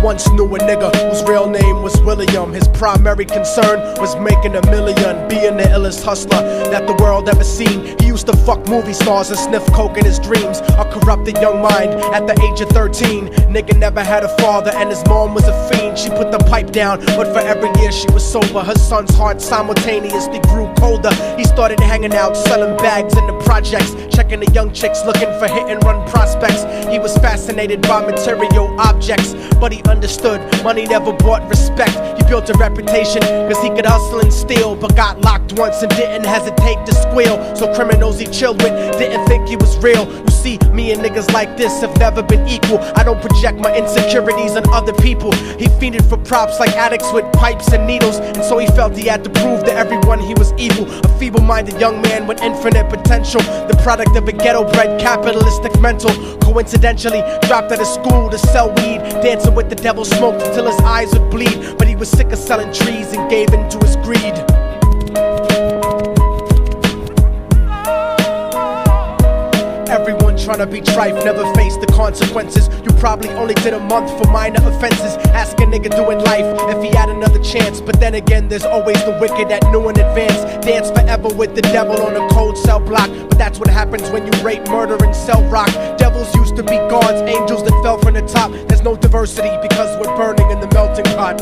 once knew a nigga whose real name was William. His primary concern was making $1 million, being the illest hustler that the world ever seen. He used to fuck movie stars and sniff coke in his dreams. A corrupted young mind at the age of 13. Nigga never had a father and his mom was a fiend. She put the pipe down, but for every year she was sober. Her son's heart simultaneously grew colder. He started hanging out, selling bags in the projects, checking the young chicks looking for hit and run prospects. He was fascinated by material objects, but he understood money never bought respect. He built a reputation cause he could hustle and steal, but got locked once and didn't hesitate to squeal. So criminals he chilled with didn't think he was real. You see, me and niggas like this have never been equal. I don't project my insecurities on other people. He fiended for props like addicts with pipes and needles, and so he felt he had to prove to everyone he was evil. A feeble-minded young man with infinite potential, the product of a ghetto-bred capitalistic mental. Coincidentally, dropped out of school to sell weed, dancing with the devil, smoked until his eyes would bleed. But he was sick of selling trees and gave in to his greed. Everyone tryna be trife, never face the consequences. You probably only did a month for minor offenses. Ask a nigga doing life if he had another chance. But then again, there's always the wicked that knew in advance. Dance forever with the devil on a cold cell block. But that's what happens when you rape, murder, and sell rock. Devils used to be gods, angels that fell from the top. There's no diversity because we're burning in the melting pot.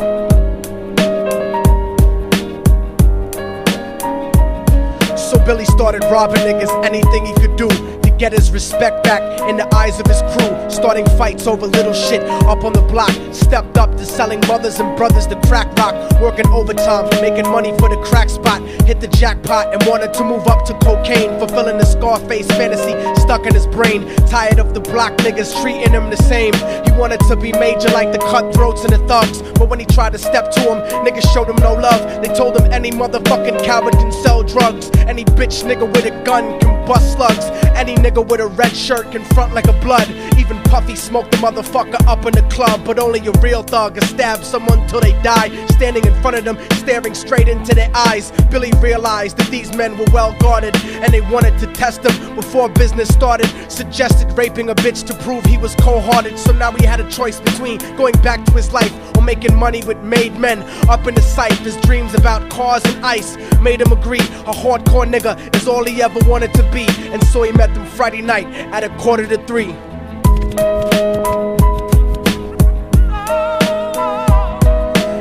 So Billy started robbing niggas, anything he could do to get his respect back in the eyes of his crew. Starting fights over little shit up on the block. Stepped up to selling mothers and brothers to crack rock. Working overtime, making money for the crack spot. Hit the jackpot and wanted to move up to cocaine. Fulfilling the Scarface fantasy stuck in his brain. Tired of the block niggas treating him the same. He wanted to be major like the cutthroats and the thugs. But when he tried to step to him, niggas showed him no love. They told him any motherfucking coward can sell drugs. Any bitch nigga with a gun can bust slugs. Any nigga with a red shirt can front like a blood. Even Puffy smoked the motherfucker up in the club. But only a real thug can stab someone till they die. Standing in front of them, staring straight into their eyes, Billy realized that these men were well guarded, and they wanted to test him before business started. Suggested raping a bitch to prove he was cold-hearted. So now he had a choice between going back to his life or making money with made men. Up in the sight, his dreams about cars and ice made him agree a hardcore nigga is all he ever wanted to be. And so he met them Friday night at 2:45.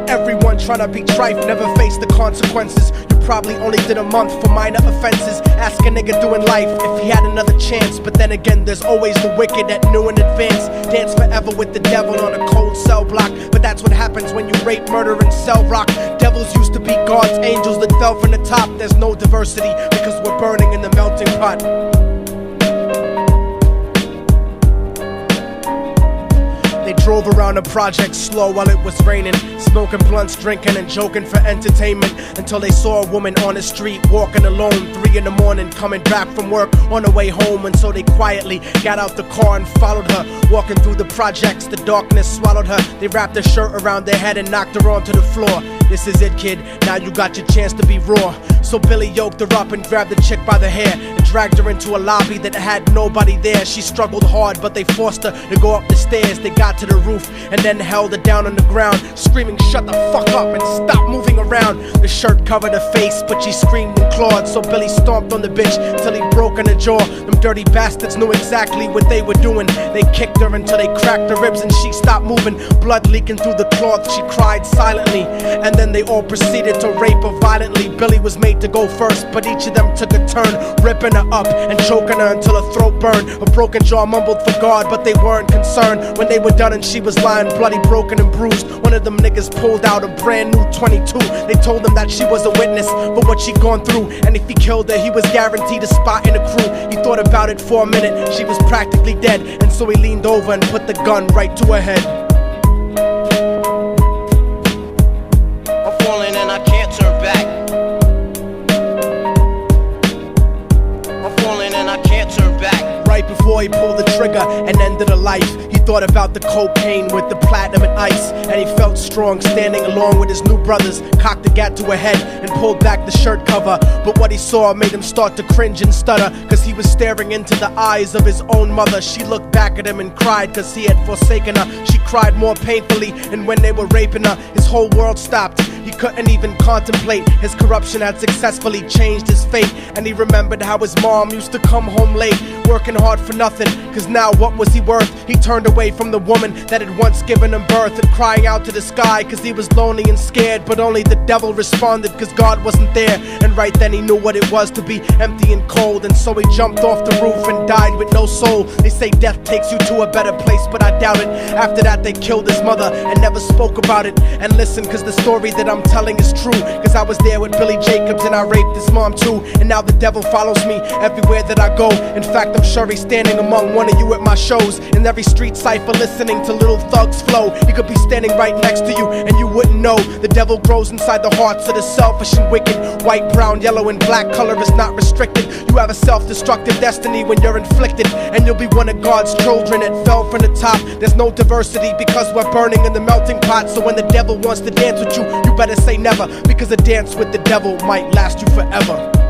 Everyone tryna be trife, never face the consequences. You probably only did a month for minor offenses. Ask a nigga doing life if he had another chance. But then again, there's always the wicked that knew in advance. Dance forever with the devil on a cold cell block. But that's what happens when you rape, murder, and sell rock. Devils used to be gods, angels that fell from the top. There's no diversity because we're burning in the melting pot. They drove around the project slow while it was raining, smoking blunts, drinking and joking for entertainment, until they saw a woman on the street walking alone, 3 in the morning, coming back from work on the way home. And so they quietly got out the car and followed her. Walking through the projects, the darkness swallowed her. They wrapped her shirt around their head and knocked her onto the floor. This is it, kid, now you got your chance to be raw. So Billy yoked her up and grabbed the chick by the hair and dragged her into a lobby that had nobody there. She struggled hard, but they forced her to go up the stairs. They got to the roof and then held her down on the ground, screaming, "Shut the fuck up and stop moving around." The shirt covered her face, but she screamed and clawed. So Billy stomped on the bitch till he broke in her jaw. Them dirty bastards knew exactly what they were doing. They kicked her until they cracked her ribs and she stopped moving. Blood leaking through the cloth, she cried silently. And then they all proceeded to rape her violently. Billy was made to go first, but each of them took a turn, ripping her up and choking her until her throat burned. Her broken jaw mumbled for God, but they weren't concerned. When they were done and she was lying bloody, broken and bruised, one of them niggas pulled out a brand new 22. They told him that she was a witness for what she'd gone through, and if he killed her, he was guaranteed a spot in the crew. He thought about it for a minute, she was practically dead, and so he leaned over and put the gun right to her head. I'm falling and I can't turn back. I'm falling and I can't turn back. Right before he pulled the trigger and ended her life, he thought about the cocaine with the platinum and ice, and he felt strong standing along with his new brothers. Cocked the gat to her head and pulled back the shirt cover, but what he saw made him start to cringe and stutter, cause he was staring into the eyes of his own mother. She looked back at him and cried cause he had forsaken her. She cried more painfully, and when they were raping her, his whole world stopped. He couldn't even contemplate. His corruption had successfully changed his fate, and he remembered how his mom used to come home late, working hard for nothing, cause now what was he worth? He turned away from the woman that had once given him birth, and crying out to the sky cause he was lonely and scared, but only the devil responded cause God wasn't there. And right then he knew what it was to be empty and cold, and so he jumped off the roof and died with no soul. They say death takes you to a better place, but I doubt it. After that they killed his mother and never spoke about it. And listen, cause the story that I'm telling is true, cause I was there with Billy Jacobs and I raped his mom too. And now the devil follows me everywhere that I go. In fact, I'm sure he's standing among one of you at my shows, in every street cipher listening to Little Thug's flow. He could be standing right next to you and you wouldn't know. The devil grows inside the hearts of the selfish and wicked. White, brown, yellow and black color is not restricted. You have a self-destructive destiny when you're inflicted, and you'll be one of God's children that fell from the top. There's no diversity because we're burning in the melting pot. So when the devil wants to dance with you, you better say never, because a dance with the devil might last you forever.